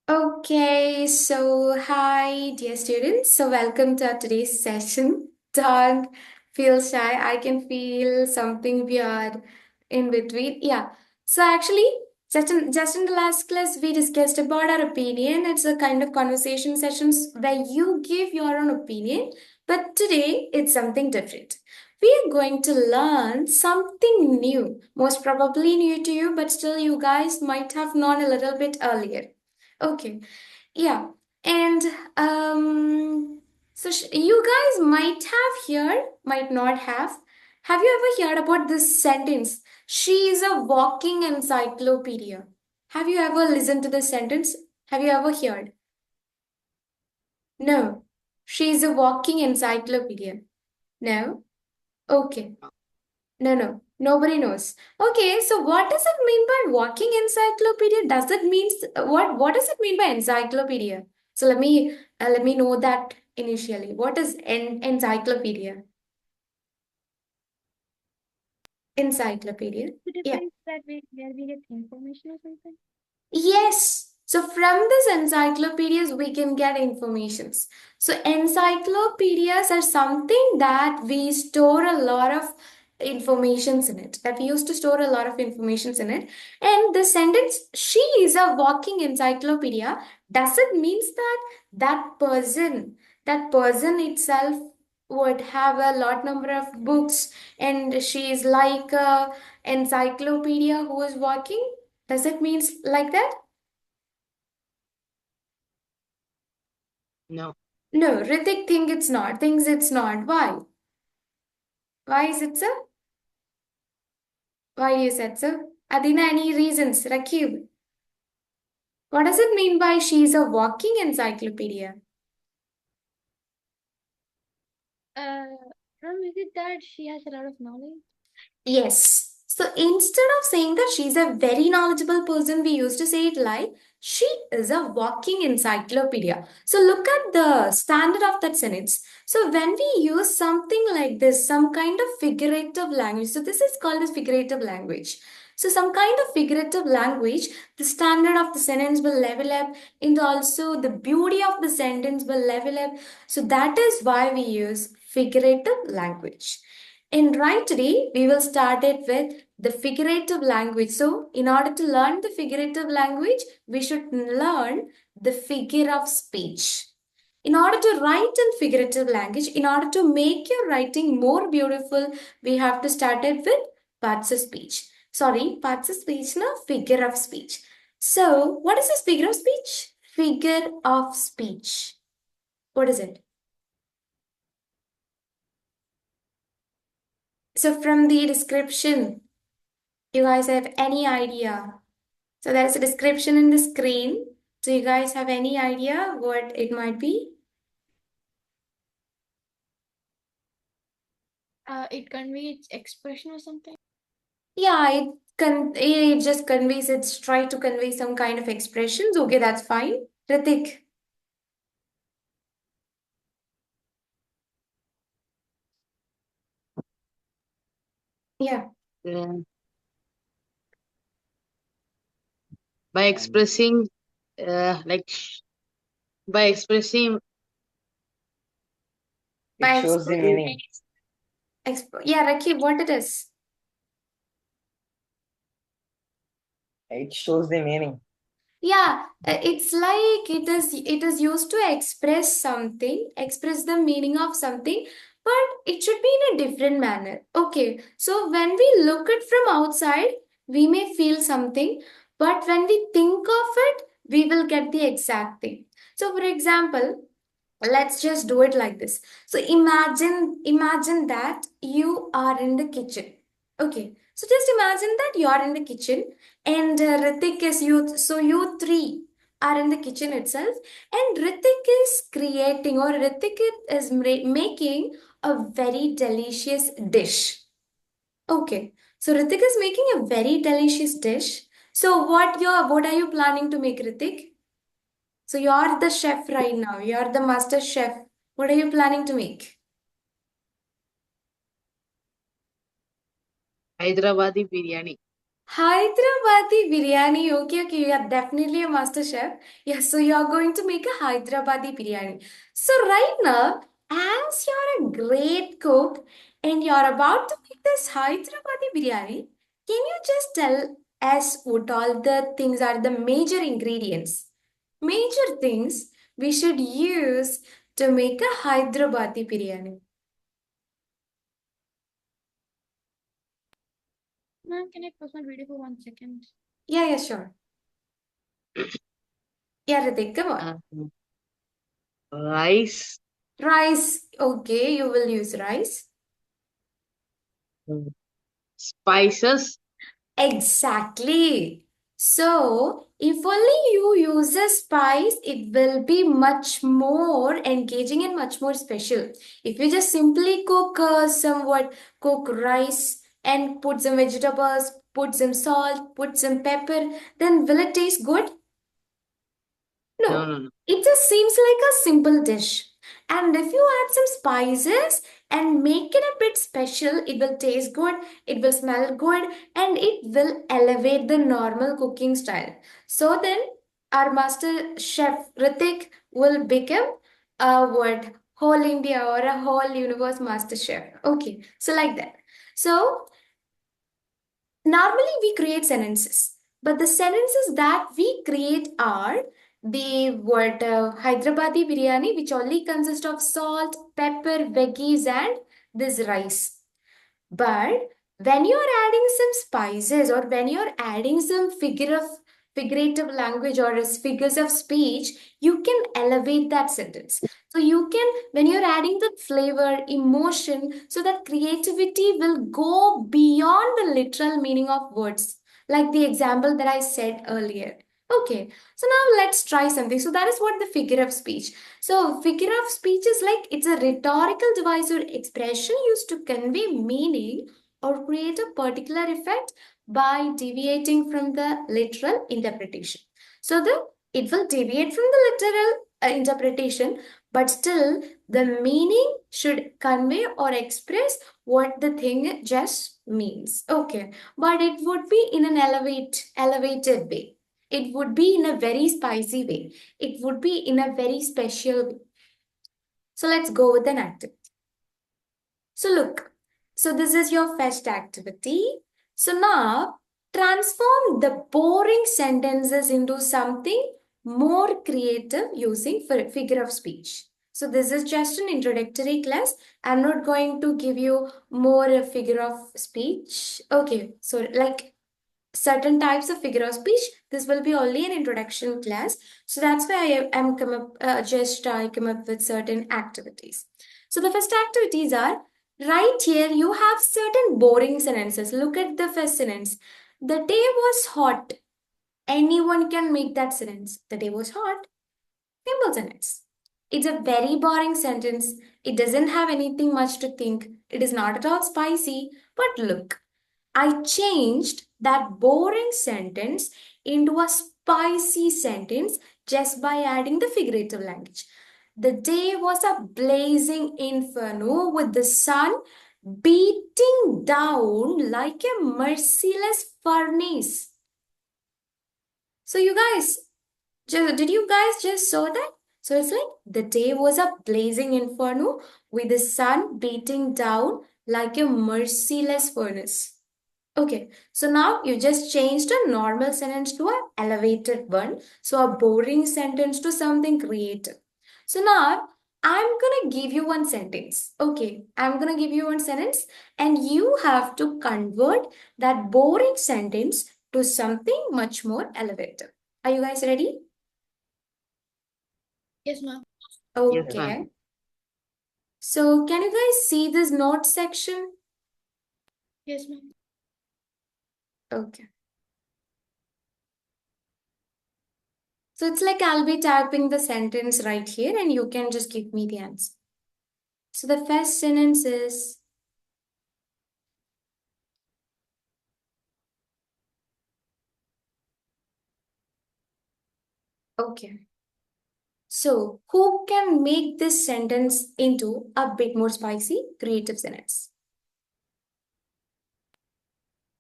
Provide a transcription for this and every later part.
Okay, so hi, dear students. So, welcome to our today's session. Don't feel shy. I can feel something weird in between. Yeah. So, actually, just in the last class, we discussed about our opinion. It's a kind of conversation sessions where you give your own opinion. But today, it's something different. We are going to learn something new, most probably new to you, but still, you guys might have known a little bit earlier. Okay, yeah, and you guys might have heard, might not have. Have you ever heard about this sentence? She is a walking encyclopedia. Have you ever listened to this sentence? Have you ever heard? No. She is a walking encyclopedia. No? Okay. No, no, nobody knows. Okay, so what does it mean by walking encyclopedia? Does it mean what does it mean by encyclopedia? So let me know that initially. What is encyclopedia? Encyclopedia. It Yeah. depends that where we get information or something. Yes. So from these encyclopedias, we can get informations. So encyclopedias are something that we store a lot of informations in it. That we used to store a lot of informations in it. And the sentence, she is a walking encyclopedia, doesn't means that that person itself would have a lot number of books and she is like a encyclopedia who is walking. Does it means like that? No, No, Ritik thinks it's not. Why? Why is it so? Why you said so? Adina, any reasons? Rakib, what does it mean by she's a walking encyclopedia? Uh, is it that she has a lot of knowledge? Yes. So instead of saying that she's a very knowledgeable person, we used to say it like she is a walking encyclopedia. So look at the standard of that sentence. So when we use something like this, some kind of figurative language, so this is called as figurative language. So some kind of figurative language, the standard of the sentence will level up, and also the beauty of the sentence will level up. So that is why we use figurative language. And right today, we will start it with the figurative language. So, in order to learn the figurative language, we should learn the figure of speech. In order to write in figurative language, in order to make your writing more beautiful, we have to start it with parts of speech. Sorry, parts of speech, no, figure of speech. So, what is this figure of speech? Figure of speech. What is it? So, from the description, you guys have any idea? So there's a description in the screen. Do you guys have any idea what it might be? It conveys expression or something. Yeah, it just conveys, it's try to convey some kind of expressions. Okay, that's fine. Ritik. Yeah. uh, by expressing, like by expressing, It By shows the meaning. yeah, Rakib, what it is? It shows the meaning. Yeah, it's like it is used to express something, express the meaning of something, but it should be in a different manner. Okay, so when we look it from outside, we may feel something, but when we think of it, we will get the exact thing. So, for example, let's just do it like this. So imagine that you are in the kitchen. Okay, so just imagine that you are in the kitchen and Ritik is you. So you three are in the kitchen itself, and Ritik is creating or Ritik is making a very delicious dish. Okay, so Ritik is making a very delicious dish. So what are you planning to make, Ritik? So you're the chef right now. You're the master chef. What are you planning to make? Hyderabadi biryani. Hyderabadi biryani. Okay, you are definitely a master chef. Yes, so you are going to make a Hyderabadi biryani. So right now, as you're a great cook and you're about to make this Hyderabadi biryani, can you just tell us what all the things are the major ingredients? Major things we should use to make a Hyderabadi biryani. Ma'am, can I pause my video for 1 second? Yeah, sure. Yeah, Ritik, come on. Rice, Rice. Okay, you will use rice. spices, Exactly. So, if only you use a spice, it will be much more engaging and much more special. If you just simply cook rice and put some vegetables, put some salt, put some pepper, then will it taste good? no, No, no, no. it just seems like a simple dish. And if you add some spices and make it a bit special, it will taste good, it will smell good, and it will elevate the normal cooking style. So then, our master chef Ritik will become a what whole India or a whole universe master chef. Okay, so like that. So normally we create sentences, but the sentences that we create are the word Hyderabadi biryani, which only consists of salt, pepper, veggies, and this rice. But when you're adding some spices or when you're adding some figurative language or as figures of speech, you can elevate that sentence. So you can, when you're adding the flavor, emotion, so that creativity will go beyond the literal meaning of words, like the example that I said earlier. Okay, so now let's try something. So that is what the figure of speech. So, figure of speech is like it's a rhetorical device or expression used to convey meaning or create a particular effect by deviating from the literal interpretation. So, it will deviate from the literal interpretation, but still the meaning should convey or express what the thing just means. Okay, but it would be in an elevated way. It would be in a very spicy way. It would be in a very special way. So let's go with an activity. So look, so this is your first activity. So now transform the boring sentences into something more creative using figure of speech. So this is just an introductory class. I'm not going to give you more figure of speech. Okay, so like certain types of figure of speech, this will be only an introduction class. So that's why I come up with certain activities. So the first activities are right here. You have certain boring sentences. Look at the first sentence. The day was hot. Anyone can make that sentence. The day was hot. Simple sentence. It's a very boring sentence. It doesn't have anything much to think. It is not at all spicy. But look, I changed that boring sentence into a spicy sentence just by adding the figurative language. The day was a blazing inferno with the sun beating down like a merciless furnace. So, you guys, did you guys just saw that? So it's like the day was a blazing inferno with the sun beating down like a merciless furnace. Okay, so now you just changed a normal sentence to an elevated one. So a boring sentence to something creative. So now I'm gonna give you one sentence. Okay, I'm gonna give you one sentence and you have to convert that boring sentence to something much more elevated. Are you guys ready? Yes, ma'am. Yes, ma'am. Okay. So can you guys see this note section? Yes, ma'am. Okay. So it's like I'll be typing the sentence right here and you can just give me the answer. So the first sentence is, okay. So who can make this sentence into a bit more spicy, creative sentence?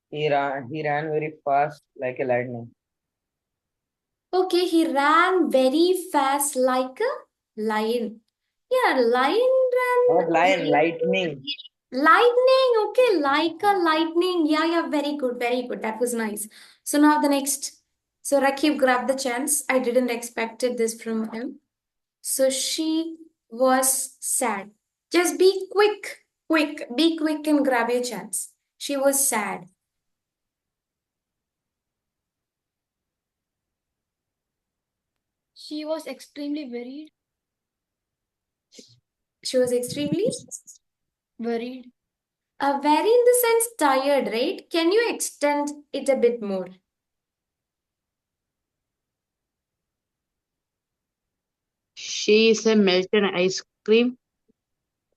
He ran very fast like a lightning. Okay, he ran very fast like a lion. Yeah, lion Not ran lion, very lightning. lightning. Okay, like a lightning. Yeah, yeah, very good, very good. That was nice. So now the next. So Rakib grabbed the chance. I didn't expected this from him. So she was sad. Just be quick, quick, be quick and grab your chance. She was sad. She was extremely worried. She was extremely Worried. very in the sense tired, right? Can you extend it a bit more? She is a melted ice cream.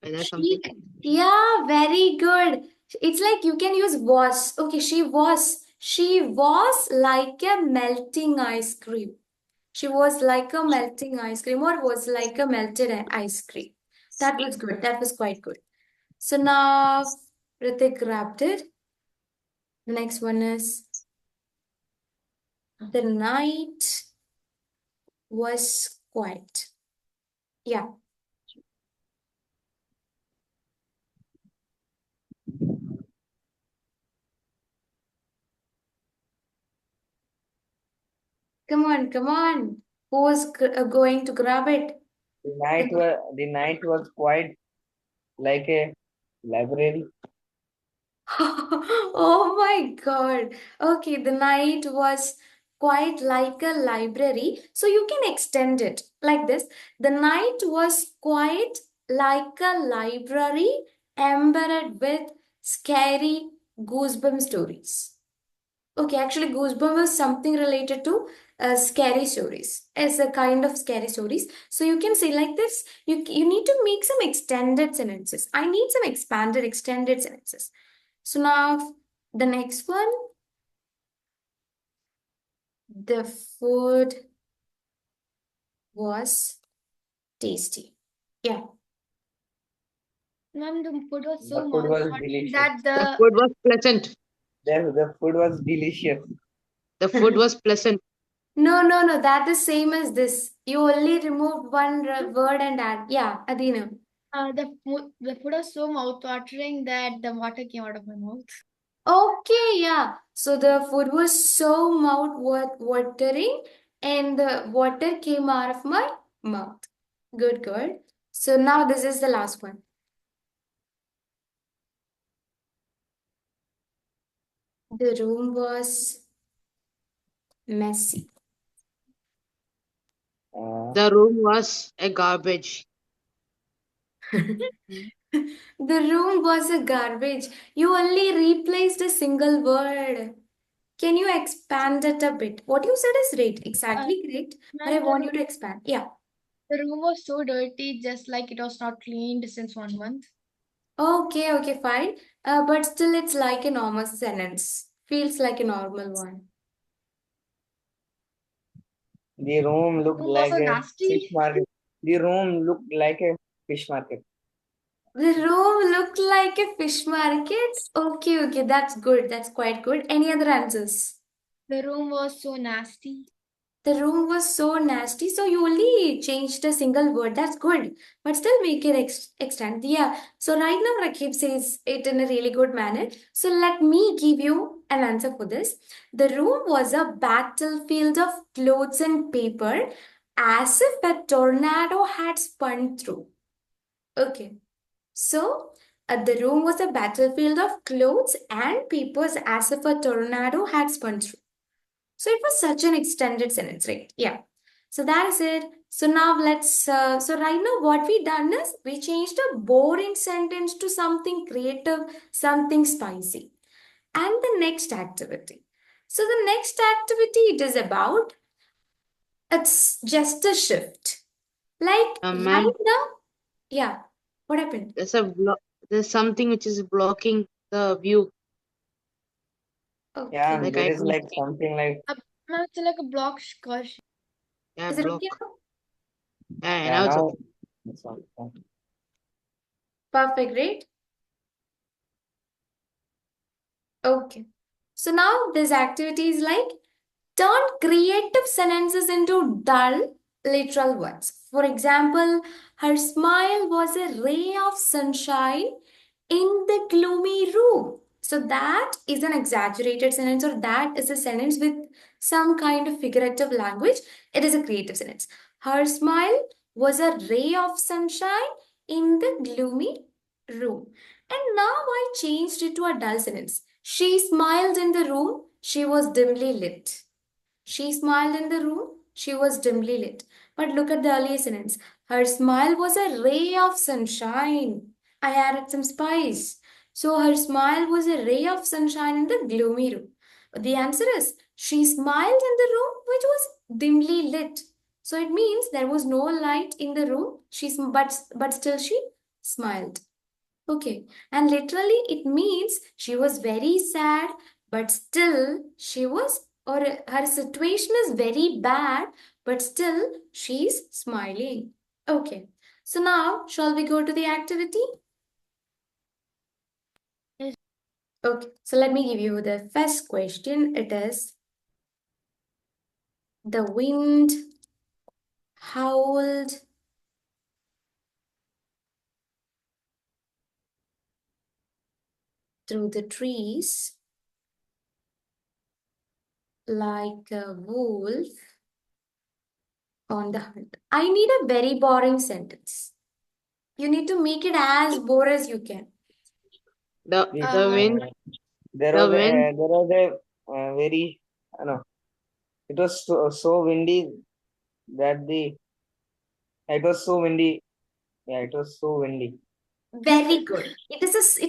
Is that something? Yeah, very good. It's like you can use was. Okay, she was. She was like a melting ice cream. She was like a melting ice cream or was like a melted ice cream. That was good. That was quite good. So now Ritik grabbed it. The next one is the night was quiet. Yeah. Come on, come on. Who's going to grab it? The night was quite like a library. Oh my God. Okay, the night was quite like a library. So you can extend it like this. The night was quite like a library embedded with scary goosebump stories. Okay, actually, goosebump is something related to scary stories. It's a kind of scary stories. So you can say like this. You need to make some extended sentences. I need some expanded, extended sentences. So now the next one, the food was tasty. Yeah. Ma'am, the food was The so food was mouth-watering delicious. that The the food was pleasant. The food was delicious. The food was pleasant. No, no, no. That is same as this. You only removed one word and add. Yeah, Adina. the food was so mouth-watering that the water came out of my mouth. Okay, yeah. So the food was so watering and the water came out of my mouth. Good, good. So now this is the last one. The room was messy. The room was a garbage. The room was a garbage. You only replaced a single word. Can you expand it a bit? What you said is right, Uh, exactly correct, but I Ma'am, want you to expand. Yeah. the room was so dirty, just like it was not cleaned since 1 month. Okay, okay, fine. But still, it's like a normal sentence. Feels like a normal one. The room looked Room was like so a fish nasty. market. The room looked like a fish market. The room looked like a fish market. Okay, okay, that's good. That's quite good. Any other answers? The room was so nasty. The room was so nasty, so you only changed a single word. That's good, but still make it extend. Yeah. So right now, Rakib says it in a really good manner. So let me give you an answer for this. The room was a battlefield of clothes and paper, as if a tornado had spun through. Okay. So the room was a battlefield of clothes and papers, as if a tornado had spun through. So it was such an extended sentence, right? Yeah. So that is it. So now so right now what we done is we changed a boring sentence to something creative, something spicy. And the next activity. So the next activity it is about, it's just a shift. Like Ma'am, right now, yeah. What happened? there's something which is blocking the view. Yeah, Okay. Like there I is like something like Ma'am, it's like a block squash. yeah, Is it block. okay now? And yeah also now. It's all fine. Perfect, right? Okay. So now this activity is like turn creative sentences into dull literal words. For example, her smile was a ray of sunshine in the gloomy room. So that is an exaggerated sentence, or that is a sentence with some kind of figurative language. It is a creative sentence. Her smile was a ray of sunshine in the gloomy room. And now I changed it to a dull sentence. She smiled in the room. She was dimly lit. She smiled in the room. She was dimly lit. But look at the earlier sentence. Her smile was a ray of sunshine. I added some spice. So her smile was a ray of sunshine in the gloomy room. The answer is she smiled in the room which was dimly lit. So it means there was no light in the room. But still she smiled. Okay, and literally it means she was very sad, but still she was, or her situation is very bad, but still she's smiling. Okay, so now shall we go to the activity? Yes. Okay, so let me give you the first question. It is the wind howled through the trees like a wolf on the hunt. I need a very boring sentence. You need to make it as bored as you can. The Uh, wind, There the was wind, very, no, it was so windy that it was so windy. Yeah, it was so windy. Very good. It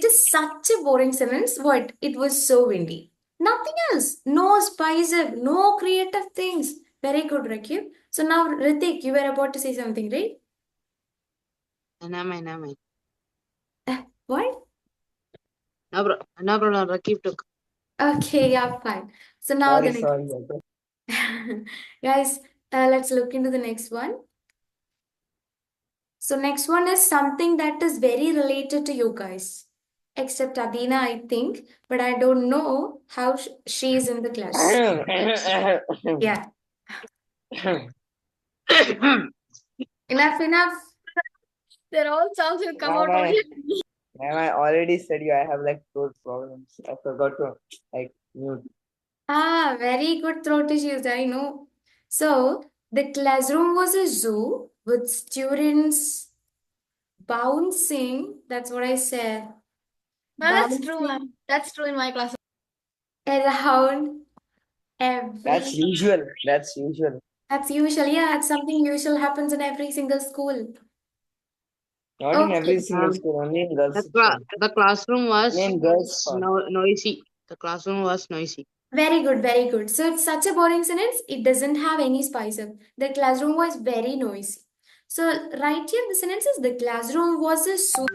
is such a boring sentence. What? It was so windy. Nothing else. No spice, no creative things. Very good, Rakib. So now, Ritik, you were about to say something, right? Naman. What? No problem. Rakib took. Okay, yeah, fine. So now the Sorry. next, Okay. guys, let's look into the next one. So next one is something that is very related to you guys, except Adina, I think, but I don't know how she is in the class. Yeah, enough. their all sounds will come Ma'am, out only. I already said you I have like throat problems. I forgot to like mute. Ah, very good throat issues, I know. So the classroom was a zoo with students bouncing. That's what I said. That's true, Bouncing ma'am. That's true in my class. around That's every. usual. That's usual. That's usual. Yeah, it's something usual happens in every single school. Not in every Okay. single school, only in girls' school. The classroom Only was in girls' school. noisy. The classroom was noisy. Very good, very good. So it's such a boring sentence. It doesn't have any spice up. The classroom was very noisy. So right here, the sentence is the classroom was a zoo.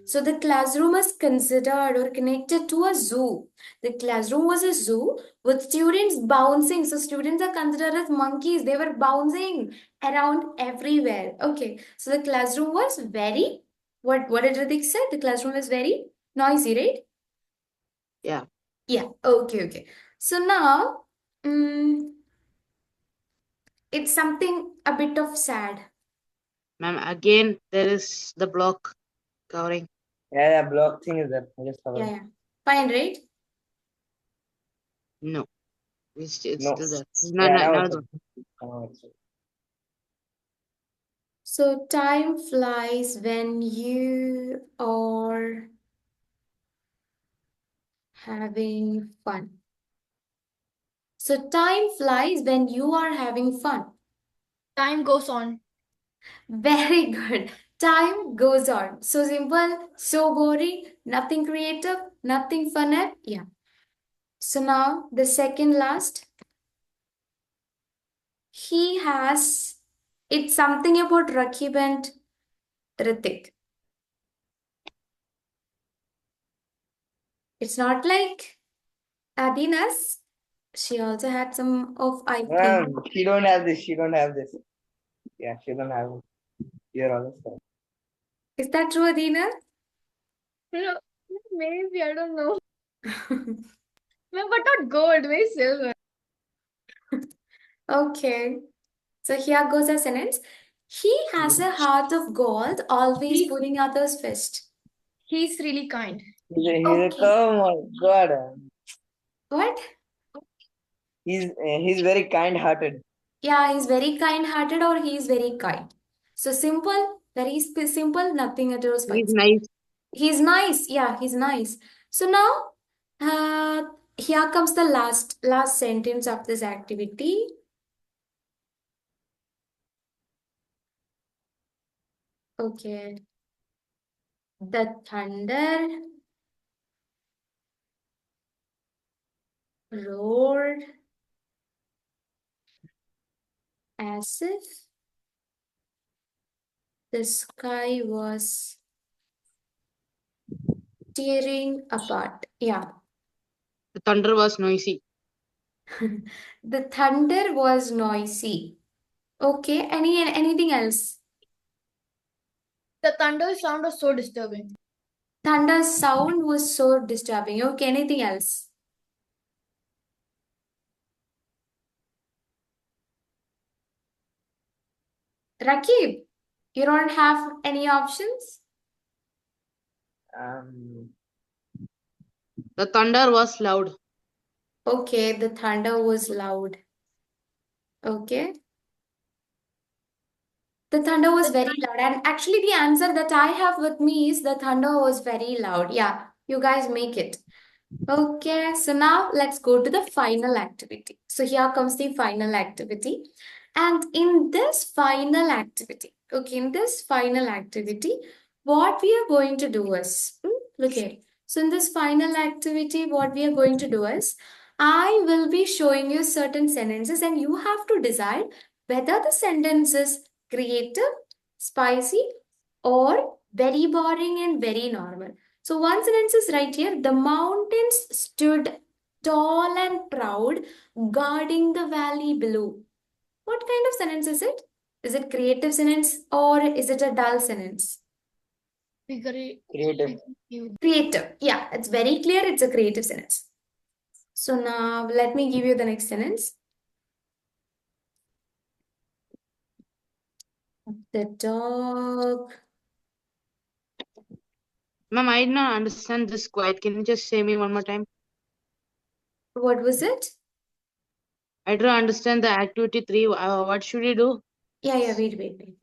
So the classroom is considered or connected to a zoo. The classroom was a zoo with students bouncing. So students are considered as monkeys. They were bouncing around everywhere. Okay. So the classroom was very, what did Ritik say? The classroom was very noisy, right? Yeah. Yeah, okay. So now, it's something a bit of sad. Ma'am, again, there is the block covering. Yeah, block thing is there. I just covered. Yeah. Fine, right? No, it's No. still there. Yeah, now No, it's no. okay. Now it's okay. So time flies when you are having fun. So time flies when you are having fun. Time goes on. Very good. Time goes on. So simple, so boring, nothing creative, nothing fun. Yeah. So now the second last. He has, it's something about Rakib and Ritik. It's not like Adina's. She also had some of, I think. She don't have this. She don't have this. Yeah, she don't have it. You're honest. Is that true, Adina? You know, maybe I don't know. Ma'am, but not gold, maybe silver. Okay. So here goes a sentence. He has a heart of gold, always He's, putting others first. he's really kind. He's Okay. oh my God. What? He's very kind-hearted. Yeah, he's very kind-hearted or he's very kind. So simple, very simple, nothing at all He's spicy. nice. He's nice. Yeah, he's nice. So now, here comes the last sentence of this activity. Okay. The thunder roared as if the sky was tearing apart. Yeah. The thunder was noisy. The thunder was noisy. Okay. Anything else? The thunder sound was so disturbing. Thunder sound was so disturbing. Okay. Anything else? Rakib, you don't have any options? Um, The thunder was loud. Okay, the thunder was loud. Okay. The thunder was very loud. And actually, the answer that I have with me is the thunder was very loud. Yeah, you guys make it. Okay, so now let's go to the final activity. So here comes the final activity. And in this final activity, okay, in this final activity, what we are going to do is, look here. So in this final activity, what we are going to do is, I will be showing you certain sentences and you have to decide whether the sentence is creative, spicy, or very boring and very normal. So one sentence is right here. The mountains stood tall and proud, guarding the valley below. What kind of sentence is it? Is it creative sentence or is it a dull sentence? creative. Creative. Yeah, it's very clear. It's a creative sentence. So now let me give you the next sentence. The dog. Ma'am, I did not understand this quite. Can you just say me one more time? What was it? I don't understand the activity 3. What should we do? Yeah, wait.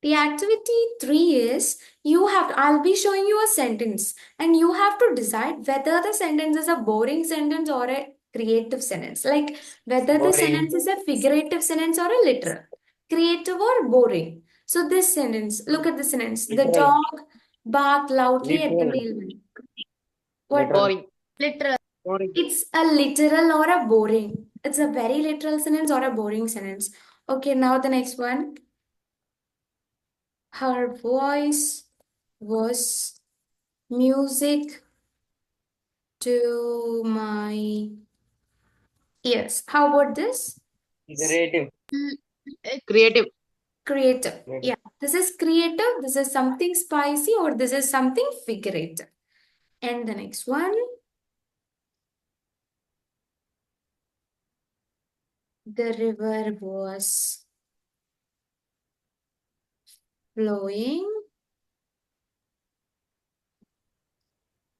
The activity 3 is I'll be showing you a sentence and you have to decide whether the sentence is a boring sentence or a creative sentence. Like whether the Boring. sentence is a figurative sentence or a literal. Creative or boring. So this sentence, look at the sentence. The Literal. dog barked loudly at the Literal. mailman. What? Literal. Boring. Literal. Boring. It's a literal or a boring. It's a very literal sentence or a boring sentence. Okay, now the next one. Her voice was music to my ears. How about this? Creative. Creative. Creative. Creative. Yeah, this is creative. This is something spicy or this is something figurative. And the next one. The river was flowing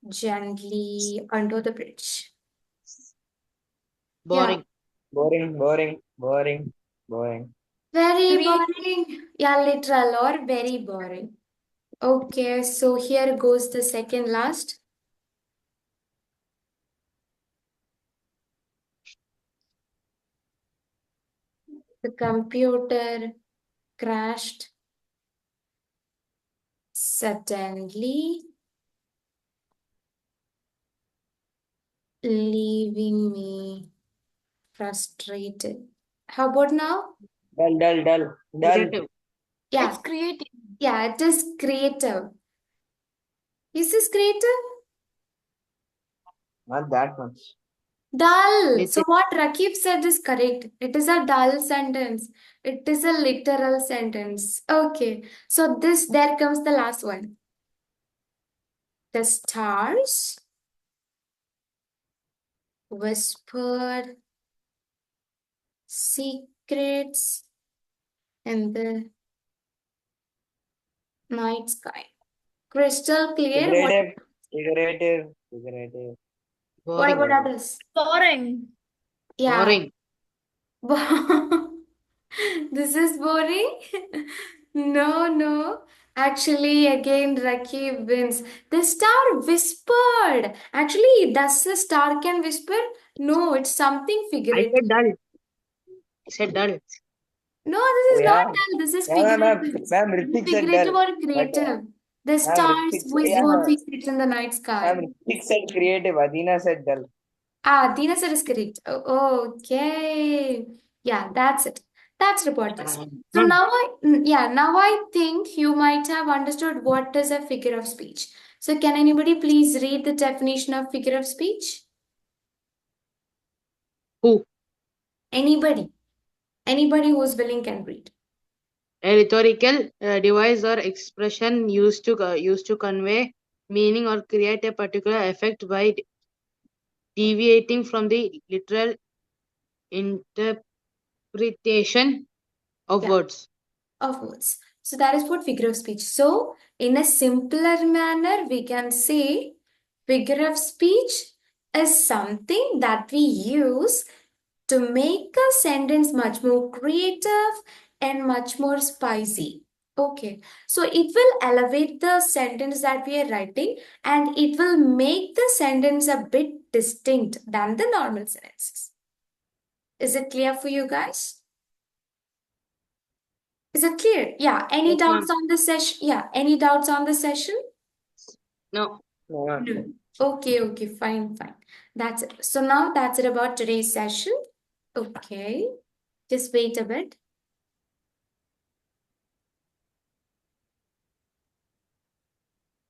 gently under the bridge. Boring. Boring. Very Create. boring. Yeah, literal or very boring. Okay, so here goes the second last. The computer crashed suddenly, leaving me frustrated. How about now? Dull. Creative. Yeah, It's creative. yeah, it is creative. Is this creative? Not that much. Dull. So Literal. what Rakib said is correct. It is a dull sentence. It is a literal sentence. Okay. So there comes the last one. The stars whispered secrets in the night sky. Crystal clear. Figurative. What Boring. about others? Boring. Yeah. Boring. This is boring. No. Actually, again, Rakib wins. The star whispered. Actually, does the star can whisper? No, it's something I figurative. said dull. I said dull. No, this is Oh, not yeah. dull. This is Yeah, ma'am. figurative. Ma'am, Ritik said Figurative dull. or But creative. The ma'am, stars Ritik, whisper yeah, secrets in the night sky. ma'am, Ritik said creative. Adina said dull. Dina said is correct. Okay. Yeah, that's it. That's report this. So Hmm. now I think you might have understood what is a figure of speech. So can anybody please read the definition of figure of speech? Who? Anybody. Anybody who's willing can read. A rhetorical device or expression used to convey meaning or create a particular effect by deviating from the literal interpretation of Yeah. words. Of words. So that is what figure of speech. So in a simpler manner, we can say figure of speech is something that we use to make a sentence much more creative and much more spicy. Okay, so it will elevate the sentence that we are writing and it will make the sentence a bit distinct than the normal sentences. Is it clear for you guys? Is it clear? Yeah. Any Yes, ma'am. doubts on the session? Yeah. Any doubts on the session? No. No, ma'am. No. Okay. Fine. That's it. So now that's it about today's session. Okay. Just wait a bit.